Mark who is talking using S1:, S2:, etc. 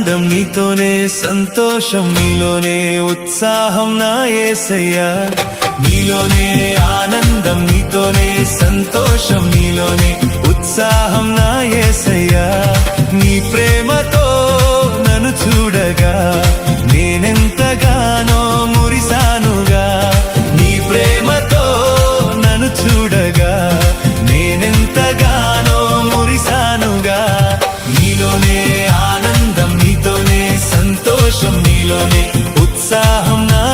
S1: ఆనందం నీతోనే, సంతోషం నీలోనే, ఉత్సాహం నా యేసయ్యా. నీలోనే ఆనందం నీతోనే, సంతోషం నీలోనే, ఉత్సాహం నా యేసయ్యా. నీ ప్రేమతో నన్ను చూడగా నేనెంతగానో మురిసానుగా. నీ ప్రేమతో నన్ను చూడగా నేనెంతగానో మురిసానుగా. నీలోనే ఆనందం నీతోనే, సంతోషం నీలోనే, ఉత్సాహం నా